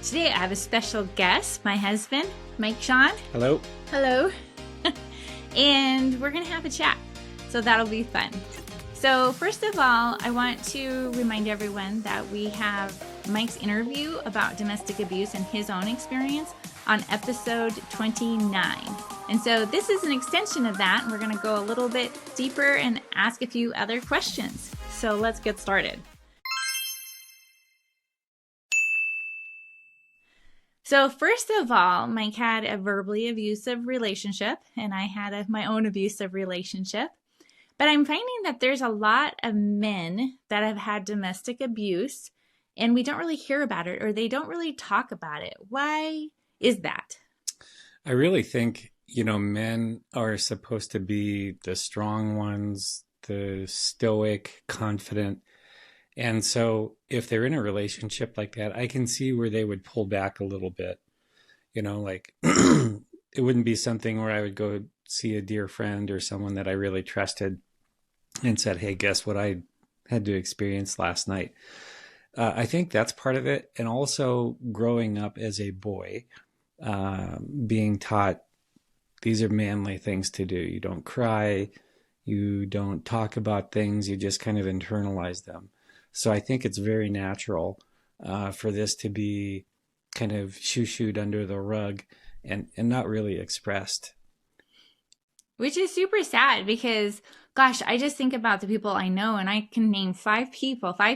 Today I have a special guest, my husband, Mike Sean. Hello. Hello. And we're going to have a chat. So that'll be fun. So first of all, I want to remind everyone that we have Mike's interview about domestic abuse and his own experience on episode 29. And so this is an extension of that. And we're going to go a little bit deeper and ask a few other questions. So let's get started. So first of all, Mike had a verbally abusive relationship, and I had my own abusive relationship. But I'm finding that there's a lot of men that have had domestic abuse, and we don't really hear about it, or they don't really talk about it. Why is that? I really think, men are supposed to be the strong ones, the stoic, confident. And so if they're in a relationship like that, I can see where they would pull back a little bit. It wouldn't be something where I would go see a dear friend or someone that I really trusted and said, hey, guess what I had to experience last night. I think that's part of it. And also growing up as a boy, being taught these are manly things to do. You don't cry, you don't talk about things, you just kind of internalize them. So I think it's very natural for this to be kind of shoo-shooed under the rug and not really expressed. Which is super sad because, gosh, I just think about the people I know, and I can name 5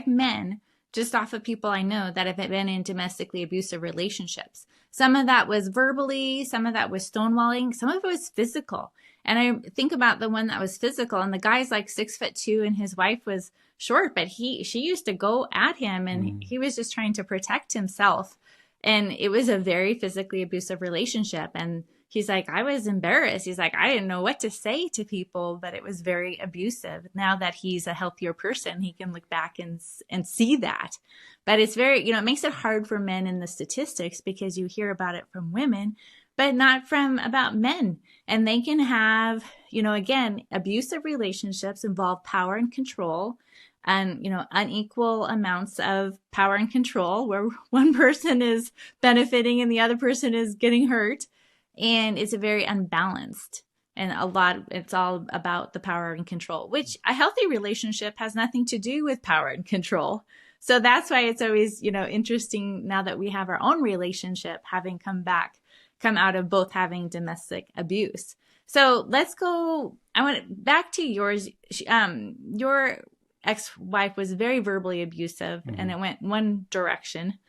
men, just off of people I know that have been in domestically abusive relationships. Some of that was verbally, some of that was stonewalling, some of it was physical. And I think about the one that was physical, and the guy's like 6'2", and his wife was short, but she used to go at him, and he was just trying to protect himself. And it was a very physically abusive relationship. And he's like, I was embarrassed. He's like, I didn't know what to say to people, but it was very abusive. Now that he's a healthier person, he can look back and see that. But it's very, it makes it hard for men in the statistics because you hear about it from women, but not about men. And they can have, again, abusive relationships involve power and control. And, unequal amounts of power and control where one person is benefiting and the other person is getting hurt. And it's a very unbalanced. And it's all about the power and control, which a healthy relationship has nothing to do with power and control. So that's why it's always, interesting now that we have our own relationship having come out of both having domestic abuse. So let's go. I want back to yours. Your ex-wife was very verbally abusive, and it went one direction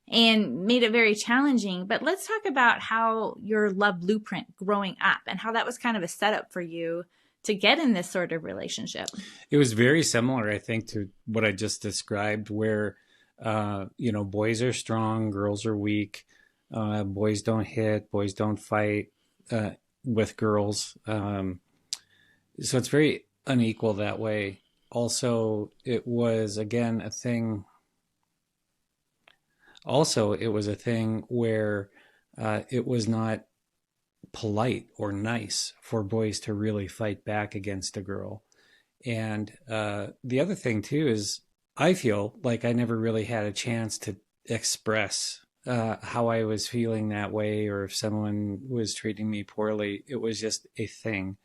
and made it very challenging. But let's talk about how your love blueprint growing up and how that was kind of a setup for you to get in this sort of relationship. It was very similar, I think, to what I just described, where, boys are strong, girls are weak, boys don't hit, boys don't fight with girls. So it's very unequal that way. Also, it was, again, a thing where it was not polite or nice for boys to really fight back against a girl. And the other thing, too, is I feel like I never really had a chance to express how I was feeling that way, or if someone was treating me poorly. It was just a thing,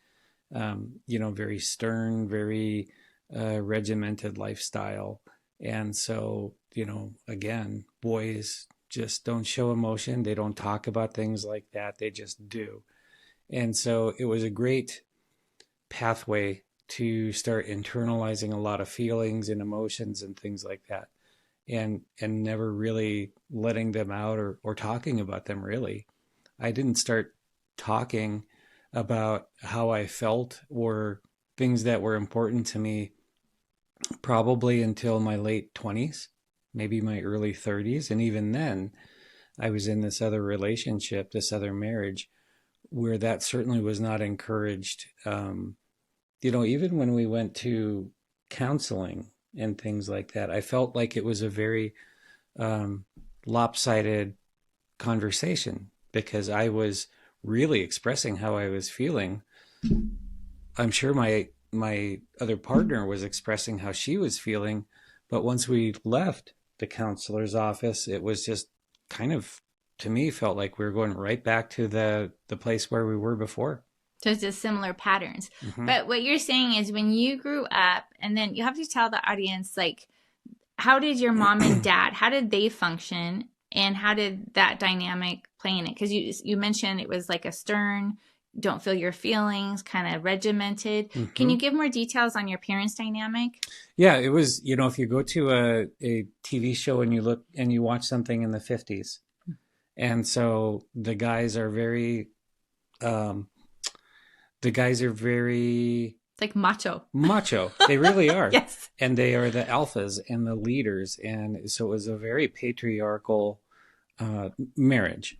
very stern, very regimented lifestyle. And so, again, boys just don't show emotion. They don't talk about things like that. They just do. And so it was a great pathway to start internalizing a lot of feelings and emotions and things like that, and never really letting them out or talking about them, really. I didn't start talking about how I felt or things that were important to me probably until my late 20s, maybe my early 30s. And even then, I was in this other relationship, this other marriage, where that certainly was not encouraged. Even when we went to counseling and things like that, I felt like it was a very lopsided conversation because I was really expressing how I was feeling. I'm sure my other partner was expressing how she was feeling, but once we left the counselor's office, it was just kind of, to me, felt like we were going right back to the place where we were before. So it's just similar patterns. Hmm. But what you're saying is when you grew up, and then you have to tell the audience, like, how did your mom and dad, how did they function? And how did that dynamic play in it? Because you mentioned it was like a stern, don't feel your feelings, kind of regimented. Can Hmm. you give more details on your parents' dynamic? Yeah, it was, if you go to a TV show and you look and you watch something in the 50s, and so um, the guys are very It's like macho. macho. They really are. Yes. And they are the alphas and the leaders. And so it was a very patriarchal marriage.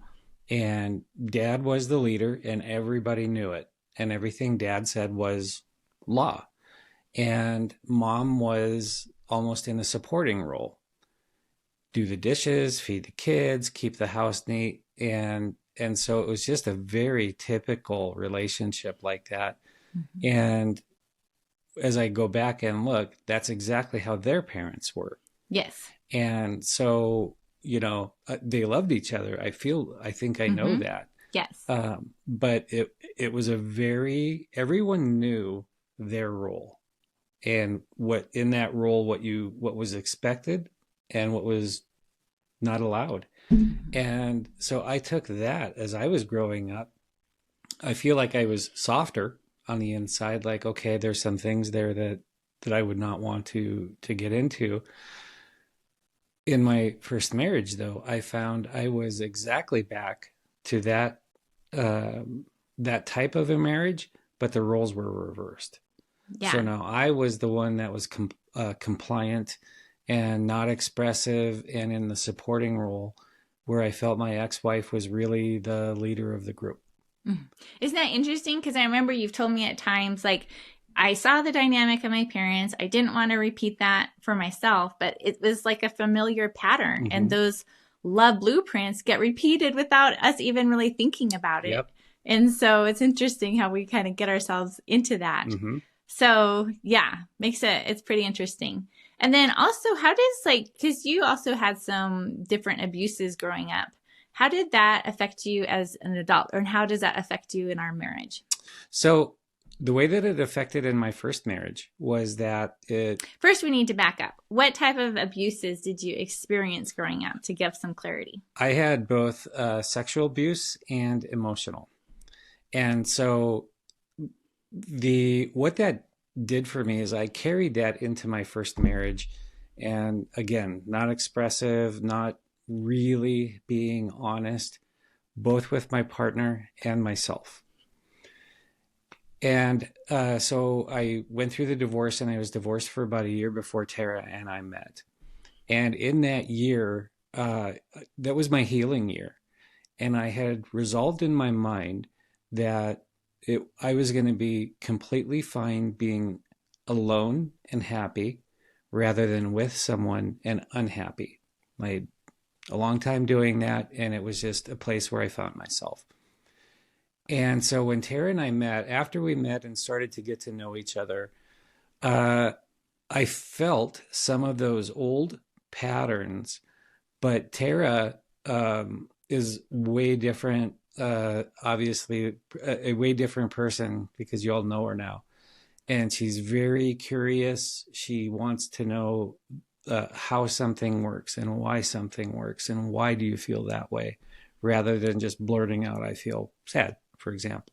And dad was the leader, and everybody knew it. And everything dad said was law. And mom was almost in a supporting role, do the dishes, feed the kids, keep the house neat. And so it was just a very typical relationship like that. Mm-hmm. And as I go back and look, that's exactly how their parents were. Yes. And so, they loved each other. I think I know Mm-hmm. that. Yes. But it was everyone knew their role and what in that role, what was expected and what was not allowed. And so I took that as I was growing up. I feel like I was softer on the inside, like, okay, there's some things there that I would not want to get into. In my first marriage, though, I found I was exactly back to that type of a marriage, but the roles were reversed. So Yeah. now I was the one that was compliant and not expressive and in the supporting role, where I felt my ex-wife was really the leader of the group. Mm. Isn't that interesting? Because I remember you've told me at times, like, I saw the dynamic of my parents. I didn't want to repeat that for myself, but it was like a familiar pattern. Mm-hmm. And those love blueprints get repeated without us even really thinking about it. Yep. And so it's interesting how we kind of get ourselves into that. Mm-hmm. So yeah, it's pretty interesting. And then also, how does, because you also had some different abuses growing up, how did that affect you as an adult, or how does that affect you in our marriage? So the way that it affected in my first marriage was that First, we need to back up. What type of abuses did you experience growing up, to give some clarity? I had both sexual abuse and emotional. And so what that did for me is I carried that into my first marriage. And again, not expressive, not really being honest, both with my partner and myself. And so I went through the divorce, and I was divorced for about a year before Tara and I met. And in that year, that was my healing year. And I had resolved in my mind that I was going to be completely fine being alone and happy rather than with someone and unhappy. I had a long time doing that, and it was just a place where I found myself. And so when Tara and I met, after we met and started to get to know each other, I felt some of those old patterns, but Tara is way different, obviously a way different person, because you all know her now. And she's very curious. She wants to know how something works and why something works and why do you feel that way, rather than just blurting out, I feel sad, for example.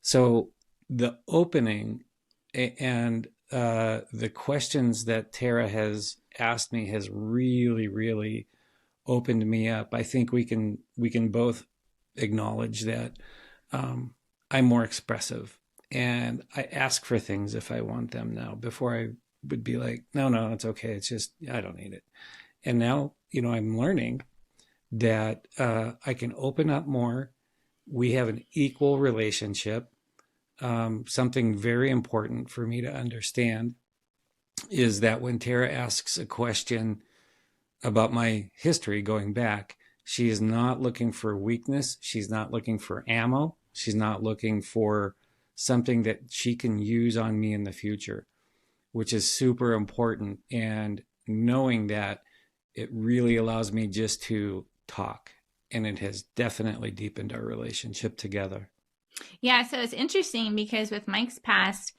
So the opening and the questions that Tara has asked me has really, really opened me up. I think we can both acknowledge that I'm more expressive, and I ask for things if I want them now. Before I would be like, no, it's okay. It's just, I don't need it. And now, I'm learning that I can open up more. We have an equal relationship. Something very important for me to understand is that when Tara asks a question about my history going back, she is not looking for weakness. She's not looking for ammo. She's not looking for something that she can use on me in the future, which is super important. And knowing that, it really allows me just to talk. And it has definitely deepened our relationship together. Yeah, so it's interesting because with Mike's past,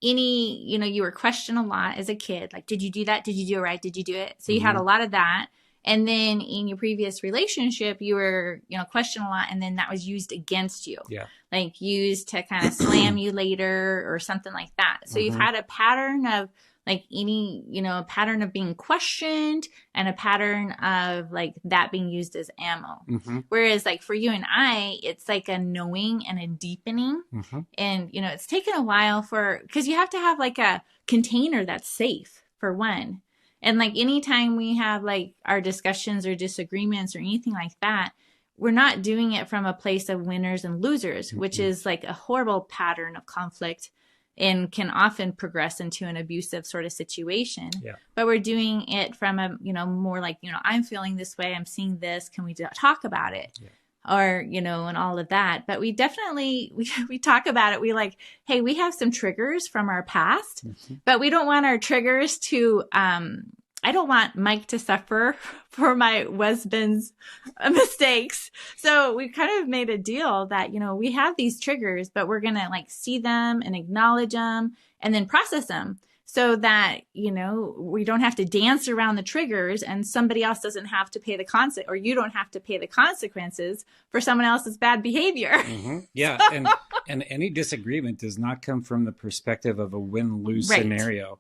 you were questioned a lot as a kid. Like, did you do that? Did you do it right? Did you do it? So you had a lot of that. And then in your previous relationship, you were, questioned a lot, and then that was used against you. Yeah. Like used to kind of slam you later or something like that. So you've had a pattern of like a pattern of being questioned and a pattern of like that being used as ammo. Whereas like for you and I, it's like a knowing and a deepening. And, it's taken a while because you have to have like a container that's safe for one. And like anytime we have like our discussions or disagreements or anything like that, we're not doing it from a place of winners and losers, which is like a horrible pattern of conflict and can often progress into an abusive sort of situation. Yeah. But we're doing it from a, more like, I'm feeling this way. I'm seeing this. Can we talk about it? Yeah. Or, and all of that. But we definitely, we talk about it. We like, hey, we have some triggers from our past, but we don't want our triggers to, I don't want Mike to suffer for my husband's mistakes. So we kind of made a deal that, we have these triggers, but we're going to like see them and acknowledge them and then process them so that, we don't have to dance around the triggers and somebody else doesn't have to pay the consequence, or you don't have to pay the consequences for someone else's bad behavior. Yeah. And any disagreement does not come from the perspective of a win-lose scenario.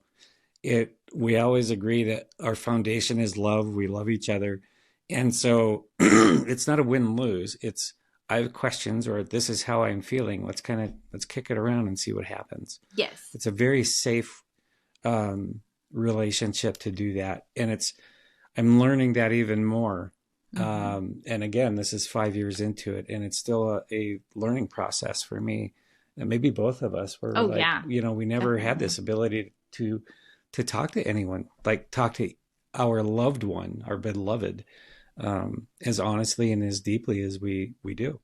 We always agree that our foundation is love. We love each other. And so it's not a win-lose. It's, I have questions, or this is how I'm feeling. Let's kick it around and see what happens. Yes. It's a very safe relationship to do that. And I'm learning that even more. And again, this is 5 years into it, and it's still a learning process for me. And maybe both of us were we never had this ability to talk to anyone, like talk to our loved one, our beloved, as honestly and as deeply as we do.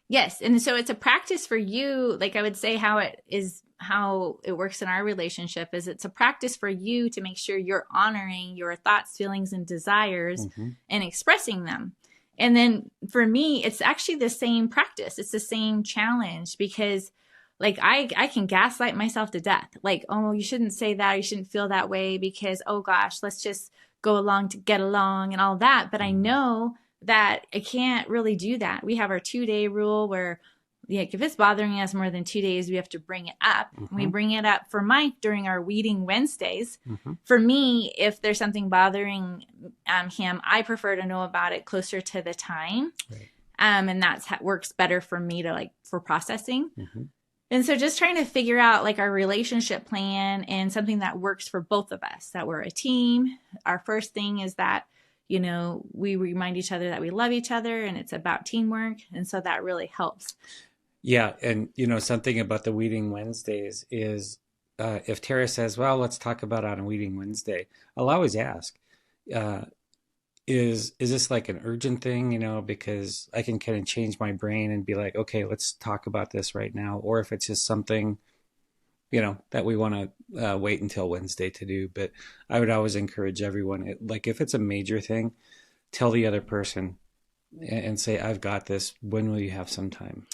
Yes. And so it's a practice for you. Like I would say how it works in our relationship is it's a practice for you to make sure you're honoring your thoughts, feelings, and desires and expressing them. And then for me, it's actually the same practice. It's the same challenge because like I can gaslight myself to death. Like, oh, you shouldn't say that. You shouldn't feel that way because, oh gosh, let's just go along to get along and all that. But I know that I can't really do that. We have our 2-day rule where if it's bothering us more than 2 days, we have to bring it up. We bring it up for Mike during our Weeding Wednesdays. For me, if there's something bothering him, I prefer to know about it closer to the time. Right. And that's works better for me to for processing. And so just trying to figure out like our relationship plan and something that works for both of us, that we're a team. Our first thing is that, we remind each other that we love each other and it's about teamwork. And so that really helps. Yeah. And, something about the Weeding Wednesdays is if Tara says, well, let's talk about it on a Weeding Wednesday, I'll always ask, is this like an urgent thing, because I can kind of change my brain and be like, okay, let's talk about this right now. Or if it's just something, that we want to wait until Wednesday to do. But I would always encourage everyone, like if it's a major thing, tell the other person and say, I've got this. When will you have some time?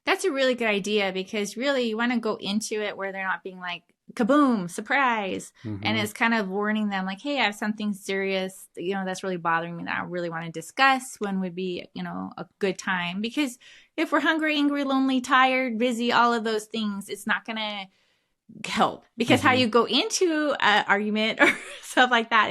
That's a really good idea because really you want to go into it where they're not being like, kaboom, surprise. And it's kind of warning them like, hey, I have something serious, that's really bothering me that I really want to discuss. When would be, a good time? Because if we're hungry, angry, lonely, tired, busy, all of those things, it's not going to help because how you go into an argument or stuff like that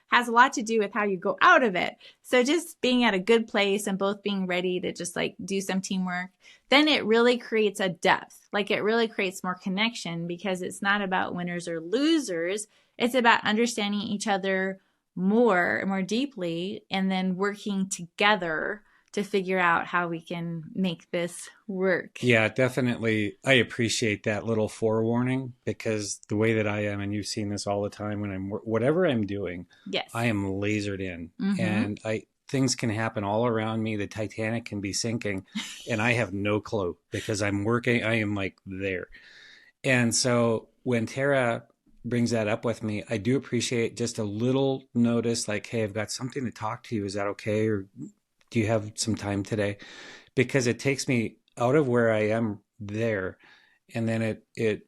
has a lot to do with how you go out of it. So just being at a good place and both being ready to just like do some teamwork, then it really creates a depth. Like it really creates more connection because it's not about winners or losers. It's about understanding each other more deeply and then working together to figure out how we can make this work. Yeah, definitely. I appreciate that little forewarning because the way that I am, and you've seen this all the time when whatever I'm doing, yes, I am lasered in and things can happen all around me. The Titanic can be sinking and I have no clue because I'm working. I am like there. And so when Tara brings that up with me, I do appreciate just a little notice like, hey, I've got something to talk to you. Is that okay? Or do you have some time today? Because it takes me out of where I am there. And then it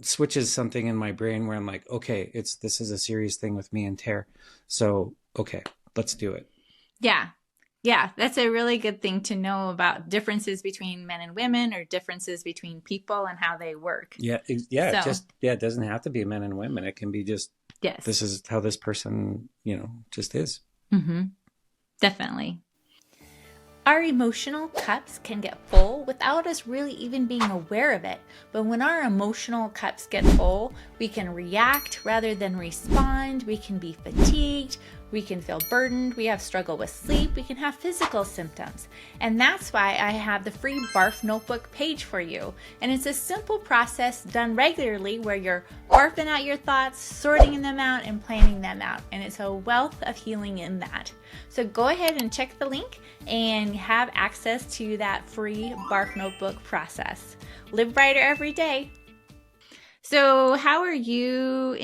switches something in my brain where I'm like, okay, this is a serious thing with me and Tara. So, okay, let's do it. Yeah. Yeah, that's a really good thing to know about differences between men and women or differences between people and how they work. Yeah, So, it doesn't have to be men and women. It can be just, yes. this is how this person, just is. Mm-hmm. Definitely. Our emotional cups can get full without us really even being aware of it. But when our emotional cups get full, we can react rather than respond. We can be fatigued. We can feel burdened. We have struggle with sleep. We can have physical symptoms. And that's why I have the free barf notebook page for you. And it's a simple process done regularly where you're barfing out your thoughts, sorting them out, and planning them out. And it's a wealth of healing in that. So go ahead and check the link and have access to that free barf notebook process. Live brighter every day. So how are you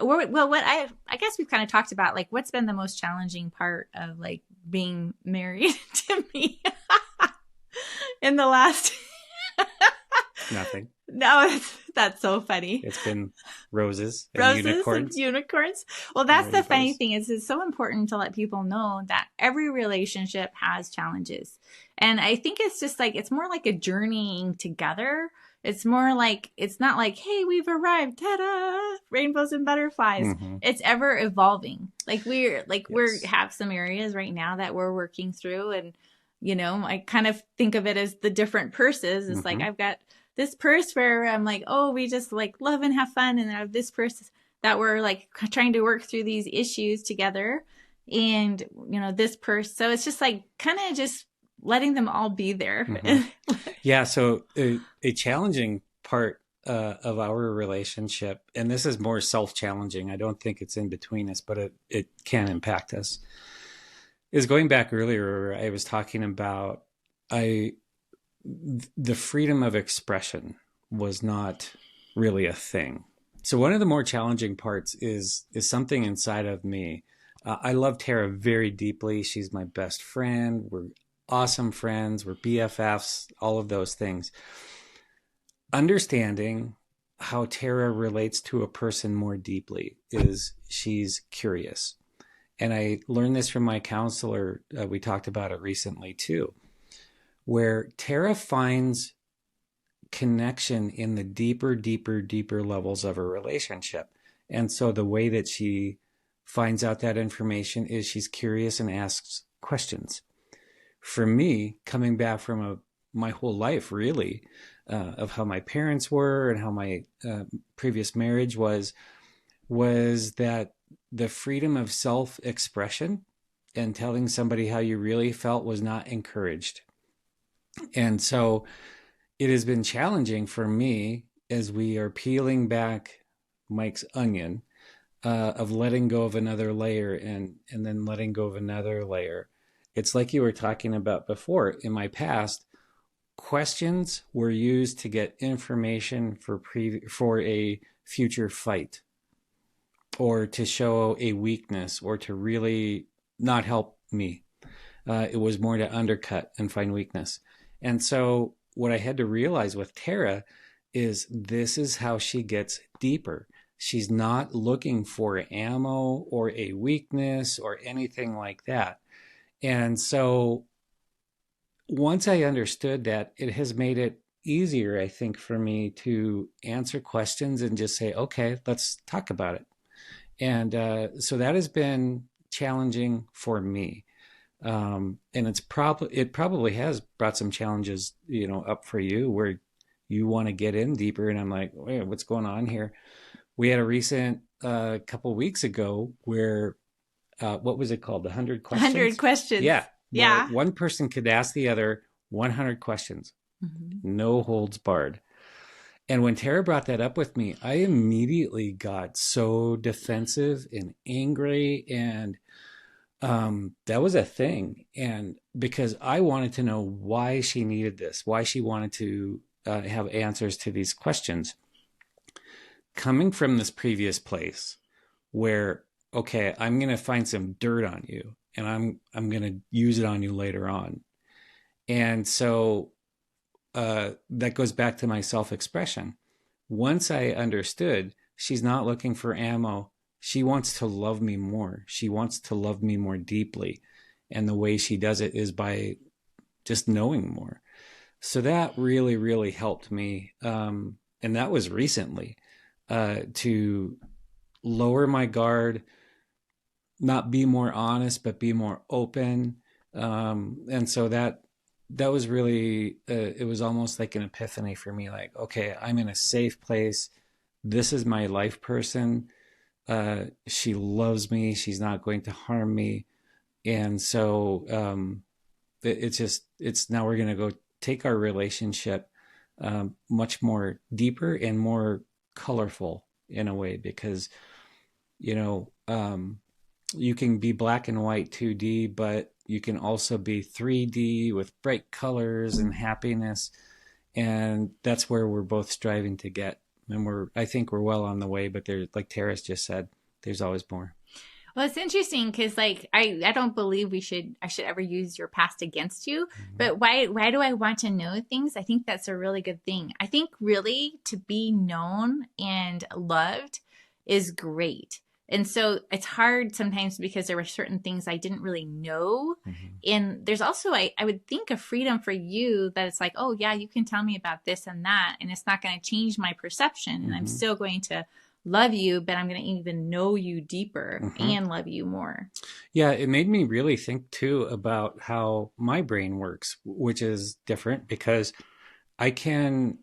well, what I guess we've kind of talked about, like, what's been the most challenging part of like being married to me in the last Nothing. No, that's so funny. It's been roses and unicorns. Well, that's the funny thing is it's so important to let people know that every relationship has challenges. And I think it's just like, it's more like a journeying together. It's more like, it's not like, hey, we've arrived, ta-da, rainbows and butterflies. Mm-hmm. It's ever evolving. Like we have some areas right now that we're working through. And, I kind of think of it as the different purses. It's like, I've got this purse where I'm like, oh, we just like love and have fun. And then I have this purse that we're like trying to work through these issues together. And, this purse. So it's just like kind of just letting them all be there. Mm-hmm. Yeah. So a challenging part of our relationship, and this is more self-challenging. I don't think it's in between us, but it can impact us, is going back earlier. I was talking about, the freedom of expression was not really a thing. So one of the more challenging parts is something inside of me. I love Tara very deeply. She's my best friend. We're awesome friends. We're BFFs, all of those things. Understanding how Tara relates to a person more deeply is she's curious. And I learned this from my counselor. We talked about it recently too, where Tara finds connection in the deeper levels of a relationship. And so the way that she finds out that information is she's curious and asks questions. For me, coming back from my whole life, really, of how my parents were and how my previous marriage was that the freedom of self-expression and telling somebody how you really felt was not encouraged. And so it has been challenging for me as we are peeling back Mike's onion of letting go of another layer and then letting go of another layer. It's like you were talking about before. In my past, questions were used to get information for a future fight, or to show a weakness, or to really not help me. It was more to undercut and find weakness. And so what I had to realize with Tara is this is how she gets deeper. She's not looking for ammo or a weakness or anything like that. And so once I understood that, it has made it easier, I think, for me to answer questions and just say, okay, let's talk about it. And so that has been challenging for me. And it probably has brought some challenges, up for you, where you want to get in deeper. And I'm like, wait, what's going on here? We had a recent couple weeks ago where, what was it called? 100 questions? 100 questions. Yeah. Yeah. One person could ask the other 100 questions. Mm-hmm. No holds barred. And when Tara brought that up with me, I immediately got so defensive and angry, and that was a thing. And because I wanted to know why she needed this, why she wanted to have answers to these questions. coming from this previous place where, okay, I'm going to find some dirt on you and I'm going to use it on you later on. And so that goes back to my self-expression. Once I understood she's not looking for ammo, she wants to love me more. She wants to love me more deeply. And the way she does it is by just knowing more. So that really, really helped me. And that was recently, to lower my guard, not be more honest, but be more open. And so that was really, it was almost like an epiphany for me. Like, okay, I'm in a safe place. This is my life person. She loves me. She's not going to harm me. And so it's now we're going to go take our relationship much more deeper and more colorful in a way, because, you can be black and white 2D, but you can also be 3D with bright colors and happiness. And that's where we're both striving to get. And I think we're well on the way, but there's, like Tara's just said, there's always more. Well, it's interesting because, like, I don't believe I should ever use your past against you. Mm-hmm. But why do I want to know things? I think that's a really good thing. I think really to be known and loved is great. And so it's hard sometimes because there were certain things I didn't really know. Mm-hmm. And there's also, I would think, a freedom for you that it's like, oh, yeah, you can tell me about this and that, and it's not going to change my perception. And mm-hmm. I'm still going to love you, but I'm going to even know you deeper mm-hmm. and love you more. Yeah, it made me really think too about how my brain works, which is different because I can,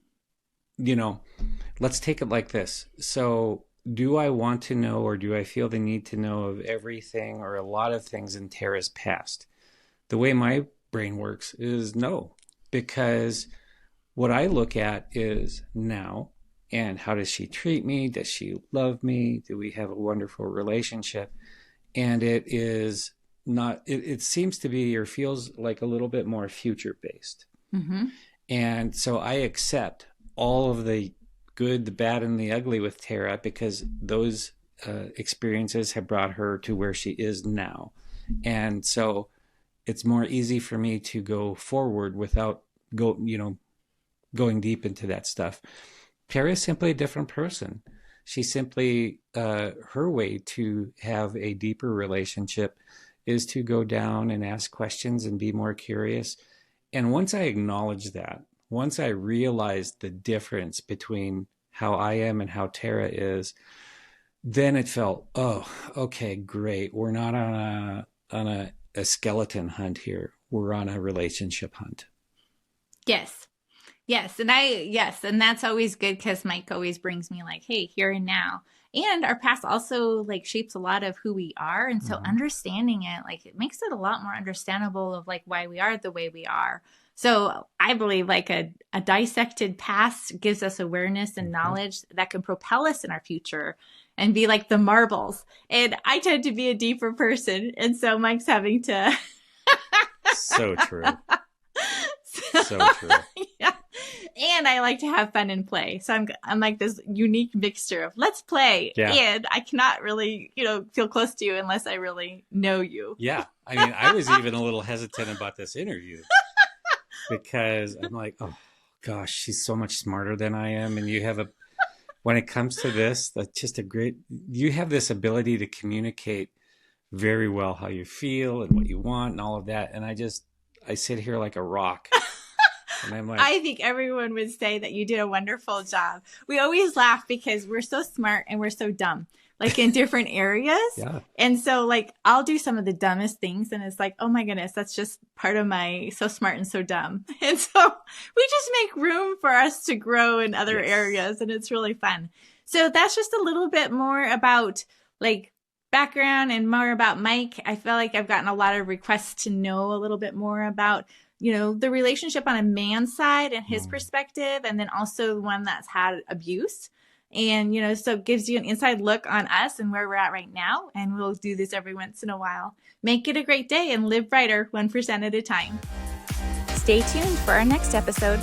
let's take it like this. So do I want to know, or do I feel the need to know of everything or a lot of things in Tara's past? The way my brain works is no, because what I look at is now. And how does she treat me? Does she love me? Do we have a wonderful relationship? And it is not, it seems to be, or feels like, a little bit more future based. Mm-hmm. And so I accept all of the good, the bad, and the ugly with Tara, because those experiences have brought her to where she is now. And so it's more easy for me to go forward without going deep into that stuff. Tara is simply a different person. She's simply, her way to have a deeper relationship is to go down and ask questions and be more curious. And once I acknowledge that, once I realized the difference between how I am and how Tara is, then it felt, oh, okay, great. We're not on a skeleton hunt here. We're on a relationship hunt. Yes. Yes. And that's always good because Mike always brings me like, hey, here and now. And our past also like shapes a lot of who we are. And so understanding it, like, it makes it a lot more understandable of like why we are the way we are. So I believe like a dissected past gives us awareness and knowledge that can propel us in our future and be like the marbles. And I tend to be a deeper person. And so Mike's having to. So true. So true. Yeah. And I like to have fun and play. So I'm like this unique mixture of let's play. Yeah. And I cannot really, feel close to you unless I really know you. Yeah. I mean, I was even a little hesitant about this interview because I'm like, oh gosh, she's so much smarter than I am. And you have when it comes to this, that's just you have this ability to communicate very well how you feel and what you want and all of that. And I sit here like a rock. And I'm like, I think everyone would say that you did a wonderful job. We always laugh because we're so smart and we're so dumb, like in different areas. Yeah. And so like, I'll do some of the dumbest things and it's like, oh my goodness, that's just part of my so smart and so dumb. And so we just make room for us to grow in other areas, and it's really fun. So that's just a little bit more about like background and more about Mike. I feel like I've gotten a lot of requests to know a little bit more about the relationship on a man's side and his perspective, and then also one that's had abuse. And, so it gives you an inside look on us and where we're at right now. And we'll do this every once in a while. Make it a great day and live brighter 1% at a time. Stay tuned for our next episode.